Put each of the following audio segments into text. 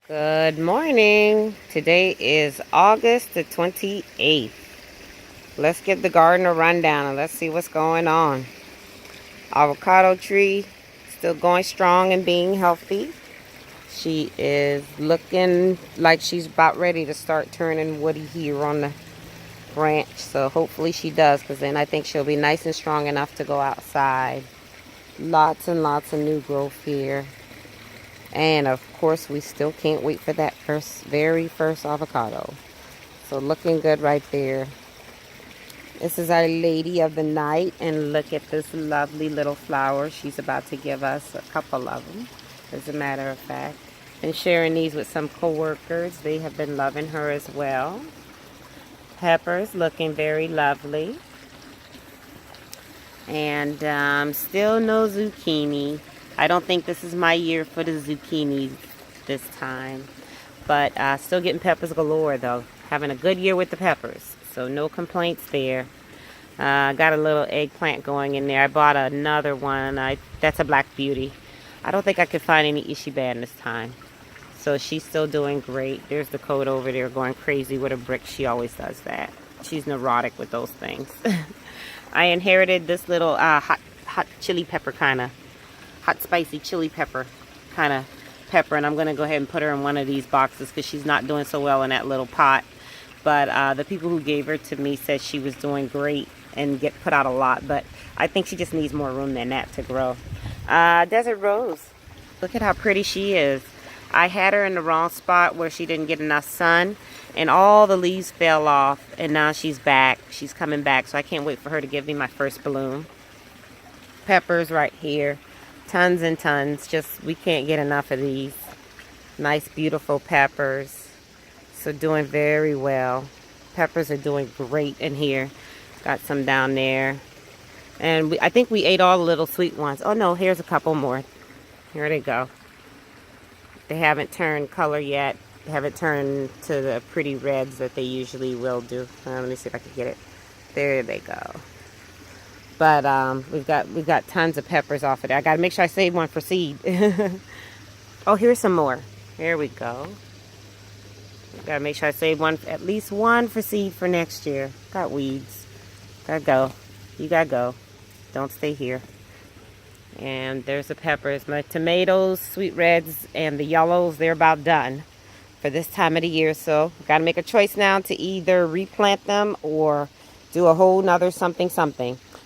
Good morning. Today is August the 28th. Let's give the garden a rundown and let's see what's going on. Avocado tree still going strong and being healthy. She is looking like she's about ready to start turning woody here on the branch. So hopefully she does, because then I think she'll be nice and strong enough to go outside. Lots and lots of new growth here. And of course, we still can't wait for that very first avocado. So looking good right there. This is our lady of the night. And look at this lovely little flower. She's about to give us a couple of them, as a matter of fact. And sharing these with some coworkers. They have been loving her as well. Peppers looking very lovely. And still no zucchini. I don't think this is my year for the zucchini this time. But still getting peppers galore though. Having a good year with the peppers. So no complaints there. Got a little eggplant going in there. I bought another one. That's a Black Beauty. I don't think I could find any Ichiban this time. So she's still doing great. There's the coat over there going crazy with a brick. She always does that. She's neurotic with those things. I inherited this little hot chili pepper kind of. Hot spicy chili pepper kind of pepper, and I'm going to go ahead and put her in one of these boxes because she's not doing so well in that little pot. But the people who gave her to me said she was doing great and put out a lot, but I think she just needs more room than that to grow. Desert Rose, look at how pretty she is. I had her in the wrong spot where she didn't get enough sun, and all the leaves fell off, and now she's back. She's coming back, so I can't wait for her to give me my first bloom. Peppers right here. Tons and tons. Just, we can't get enough of these. Nice, beautiful peppers. So doing very well. Peppers are doing great in here. Got some down there. And I think we ate all the little sweet ones. Oh no, here's a couple more. Here they go. They haven't turned color yet. They haven't turned to the pretty reds that they usually will do. Let me see if I can get it. There they go. But we've got tons of peppers off of there. I got to make sure I save one for seed. Oh, here's some more. Here we go. Got to make sure I save one, at least one for seed for next year. Got weeds. Gotta go. You gotta go. Don't stay here. And there's the peppers. My tomatoes, sweet reds, and the yellows, they're about done for this time of the year. So got to make a choice now to either replant them or do a whole nother something.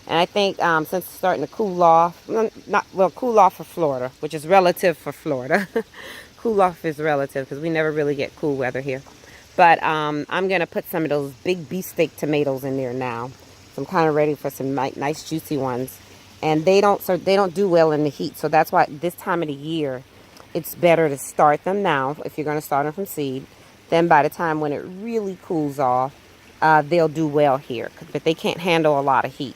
And I think since it's starting to cool off, cool off for Florida, which is relative for Florida. Cool off is relative because we never really get cool weather here. But I'm going to put some of those big beefsteak tomatoes in there now. So I'm kind of ready for some nice juicy ones. And they don't do well in the heat. So that's why this time of the year, it's better to start them now if you're going to start them from seed. Then by the time when it really cools off, they'll do well here. But they can't handle a lot of heat.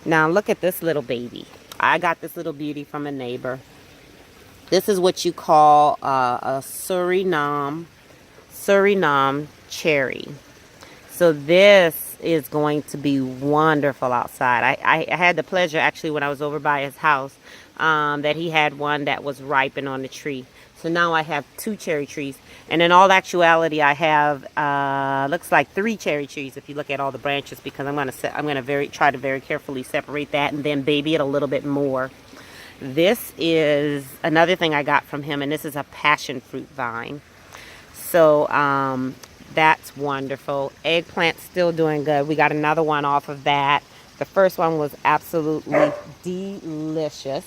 Now look at this little baby. I got this little beauty from a neighbor. This is what you call a Suriname cherry. So this is going to be wonderful outside. I had the pleasure actually when I was over by his house that he had one that was ripened on the tree. So now I have 2 cherry trees. And in all actuality, I have, looks like 3 cherry trees if you look at all the branches, because I'm gonna try to very carefully separate that and then baby it a little bit more. This is another thing I got from him, and this is a passion fruit vine. So that's wonderful. Eggplant still doing good. We got another one off of that. The first one was absolutely delicious.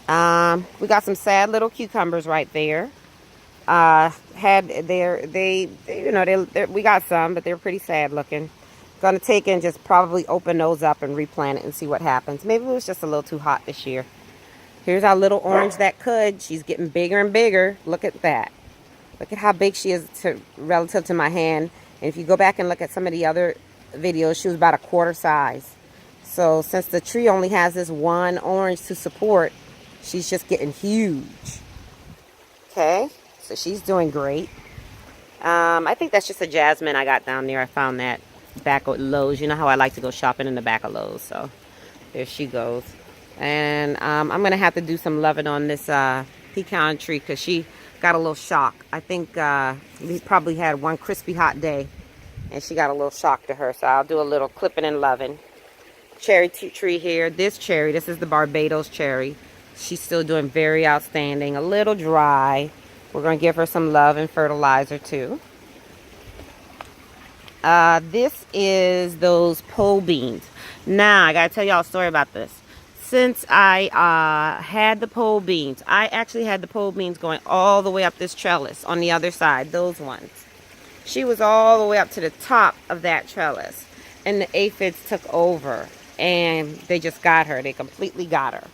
We got some sad little cucumbers right there. We got some, but they're pretty sad looking. Gonna take and just probably open those up and replant it and see what happens. Maybe it was just a little too hot this year. Here's our little orange that could. She's getting bigger and bigger. Look at that. Look at how big she is relative to my hand. And if you go back and look at some of the other videos, she was about a quarter size. So since the tree only has this one orange to support, she's just getting huge. Okay, so she's doing great. I think that's just a jasmine I got down there. I found that back at Lowe's. You know how I like to go shopping in the back of Lowe's. So there she goes. And I'm going to have to do some loving on this pecan tree because she got a little shock. I think we probably had one crispy hot day and she got a little shock to her. So I'll do a little clipping and loving. Cherry tree here. This is the Barbados cherry. She's still doing very outstanding. A little dry. We're going to give her some love and fertilizer too. This is those pole beans. Now, I got to tell y'all a story about this. Since I had the pole beans, I actually had the pole beans going all the way up this trellis on the other side, those ones. She was all the way up to the top of that trellis. And the aphids took over. And they just got her. They completely got her.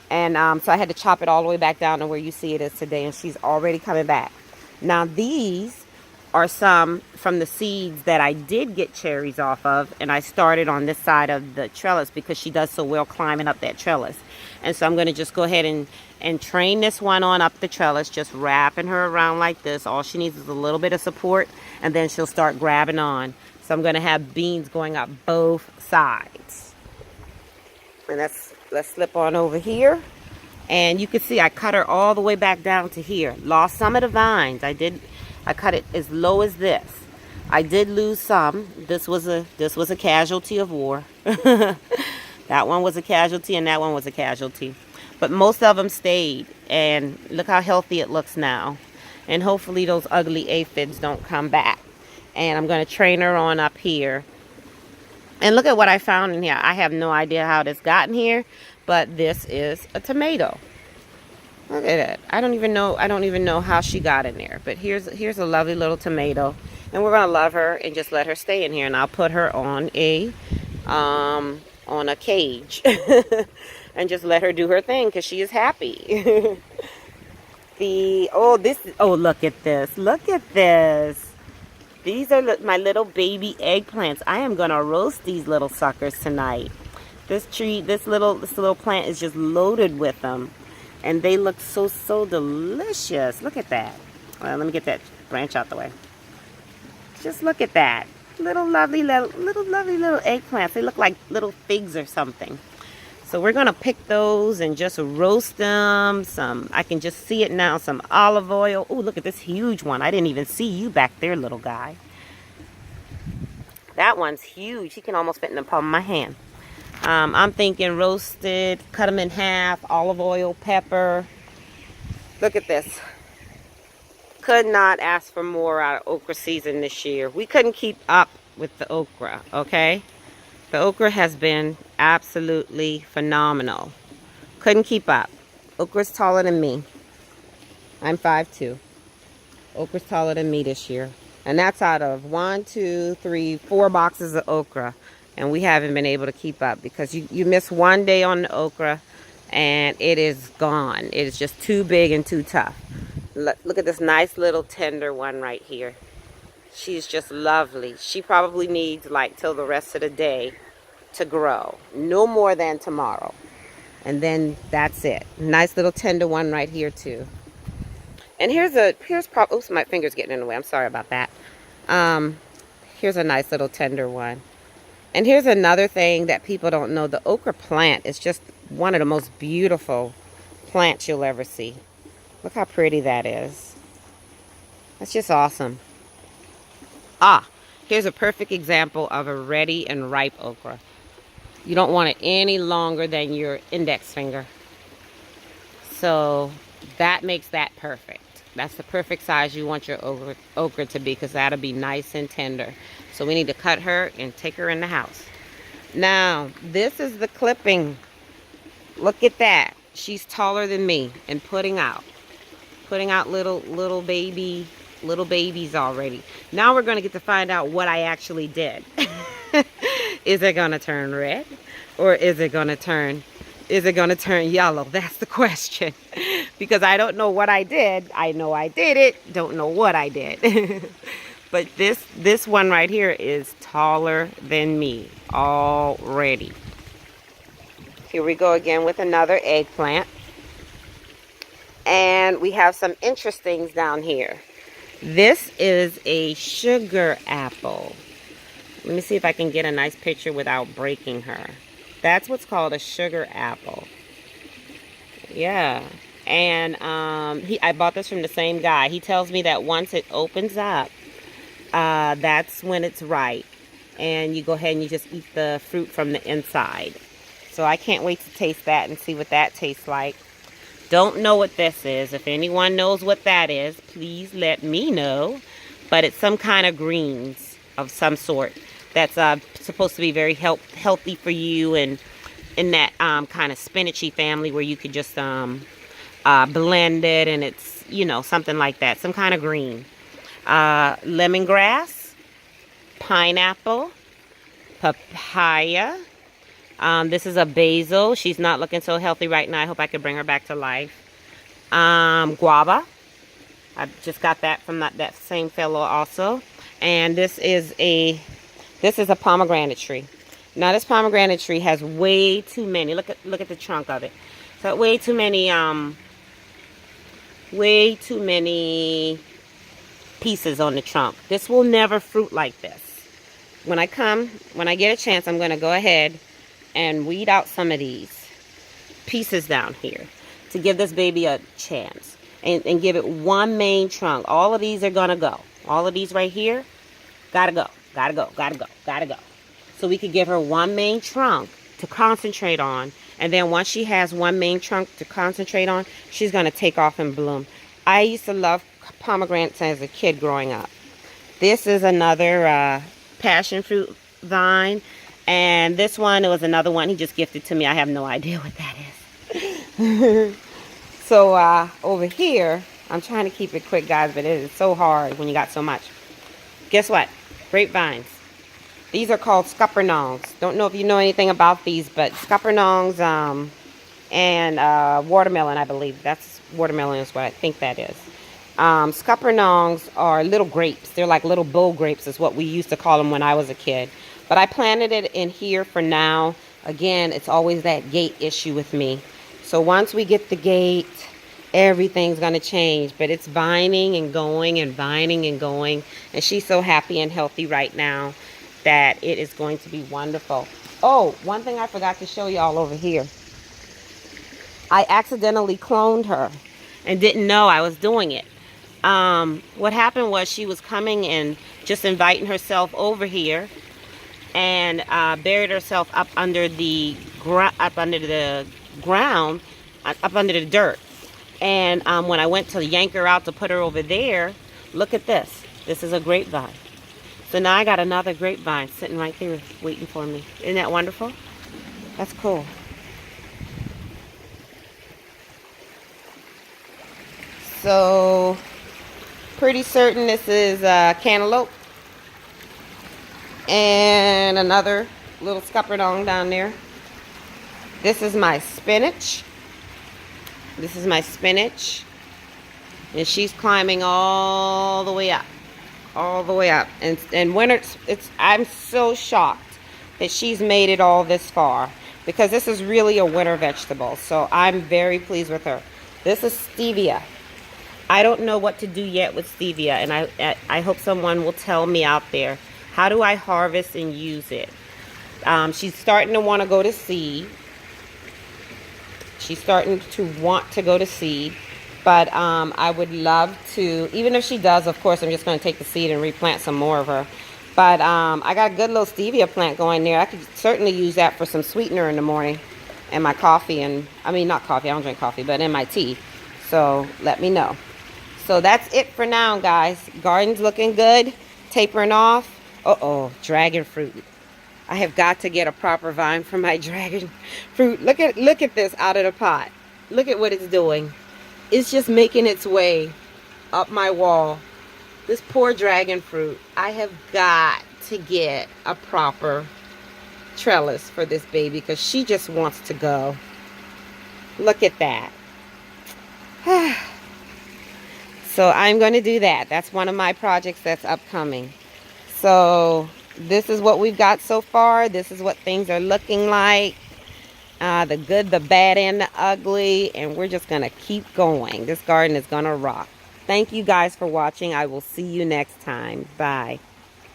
And so I had to chop it all the way back down to where you see it is today. And she's already coming back. Now these are some from the seeds that I did get cherries off of. And I started on this side of the trellis because she does so well climbing up that trellis. And so I'm going to just go ahead and train this one on up the trellis. Just wrapping her around like this. All she needs is a little bit of support. And then she'll start grabbing on. So I'm going to have beans going up both sides. And let's slip on over here. And you can see I cut her all the way back down to here. Lost some of the vines. I cut it as low as this. I did lose some. This was a casualty of war. That one was a casualty and that one was a casualty. But most of them stayed. And look how healthy it looks now. And hopefully those ugly aphids don't come back. And I'm going to train her on up here. And look at what I found in here. I have no idea how this got in here, but this is a tomato. Look at it. I don't even know how she got in there. But here's a lovely little tomato. And we're gonna love her and just let her stay in here. And I'll put her on a cage. And just let her do her thing because she is happy. Look at this. Look at this. These are my little baby eggplants. I am going to roast these little suckers tonight. This little plant is just loaded with them. And they look so delicious. Look at that. Well, let me get that branch out the way. Just look at that. Little lovely little eggplants. They look like little figs or something. So we're going to pick those and just roast them. I can just see it now, some olive oil. Oh, look at this huge one. I didn't even see you back there, little guy. That one's huge. He can almost fit in the palm of my hand. I'm thinking roasted, cut them in half, olive oil, pepper. Look at this. Could not ask for more out of okra season this year. We couldn't keep up with the okra, okay? The okra has been absolutely phenomenal. Couldn't keep up. Okra's taller than me. I'm 5'2". Okra's taller than me this year. And that's out of 4 boxes of okra. And we haven't been able to keep up because you miss one day on the okra and it is gone. It is just too big and too tough. Look at this nice little tender one right here. She's just lovely. She probably needs like till the rest of the day to grow. No more than tomorrow. And then that's it. Nice little tender one right here too. And oops, my finger's getting in the way. I'm sorry about that. Here's a nice little tender one. And here's another thing that people don't know. The okra plant is just one of the most beautiful plants you'll ever see. Look how pretty that is. That's just awesome. Here's a perfect example of a ready and ripe okra. You don't want it any longer than your index finger. So that makes that perfect. That's the perfect size you want your okra to be because that'll be nice and tender. So we need to cut her and take her in the house. Now, this is the clipping. Look at that. She's taller than me and putting out little babies already. Now we're going to get to find out what I actually did. Is it going to turn red or is it going to turn yellow? That's the question. Because I don't know what I did. I know I did it. Don't know what I did. But this one right here is taller than me already. Here we go again with another eggplant. And we have some interestings down here. This is a sugar apple. Let me see if I can get a nice picture without breaking her. That's what's called a sugar apple. Yeah. And I bought this from the same guy. He tells me that once it opens up, that's when it's ripe. And you go ahead and you just eat the fruit from the inside. So I can't wait to taste that and see what that tastes like. Don't know what this is. If anyone knows what that is, please let me know. But it's some kind of greens of some sort that's supposed to be very healthy for you, and in that kind of spinachy family where you could just blend it, and it's, you know, something like that. Some kind of green. Lemongrass, pineapple, papaya. This is a basil. She's not looking so healthy right now. I hope I could bring her back to life. Guava. I just got that from that same fellow also. And this is a pomegranate tree. Now this pomegranate tree has way too many. Look at the trunk of it. So way too many pieces on the trunk. This will never fruit like this. When I get a chance, I'm going to go ahead and weed out some of these pieces down here to give this baby a chance, and give it one main trunk. All of these are going to go. All of these right here, gotta go. So we could give her one main trunk to concentrate on, and then once she has one main trunk to concentrate on, she's going to take off and bloom. I used to love pomegranates as a kid growing up. This is another passion fruit vine, and this one, it was another one he just gifted to me. I have no idea what that is. So over here, I'm trying to keep it quick, guys, but it is so hard when you got so much. Guess what? Grapevines. These are called scuppernongs. Don't know if you know anything about these, but scuppernongs and watermelon, I believe. That's watermelon is what I think that is. Scuppernongs are little grapes. They're like little bull grapes is what we used to call them when I was a kid. But I planted it in here for now. Again, it's always that gate issue with me. So once we get the gate, everything's going to change. But it's vining and going and vining and going. And she's so happy and healthy right now that it is going to be wonderful. Oh, one thing I forgot to show y'all over here. I accidentally cloned her and didn't know I was doing it. What happened was she was coming and just inviting herself over here, and buried herself up under the ground, up under the dirt. And when I went to yank her out to put her over there, look at this. This is a grapevine. So now I got another grapevine sitting right there waiting for me. Isn't that wonderful? That's cool. So, pretty certain this is cantaloupe. And another little scuppernong down there. This is my spinach. And she's climbing all the way up. And when I'm so shocked that she's made it all this far, because this is really a winter vegetable. So I'm very pleased with her. This is stevia. I don't know what to do yet with stevia, and I hope someone will tell me out there. How do I harvest and use it? She's starting to want to go to seed. But I would love to, even if she does, of course, I'm just going to take the seed and replant some more of her. But I got a good little stevia plant going there. I could certainly use that for some sweetener in the morning in my coffee. Not coffee, I don't drink coffee, but in my tea. So let me know. So that's it for now, guys. Garden's looking good. Tapering off. Uh-oh, dragon fruit. I have got to get a proper vine for my dragon fruit. Look at this out of the pot. Look at what it's doing. It's just making its way up my wall. This poor dragon fruit. I have got to get a proper trellis for this baby because she just wants to go. Look at that. So I'm going to do that. That's one of my projects that's upcoming. So this is what we've got so far. This is what things are looking like. The good, the bad, and the ugly. And we're just going to keep going. This garden is going to rock. Thank you guys for watching. I will see you next time. Bye.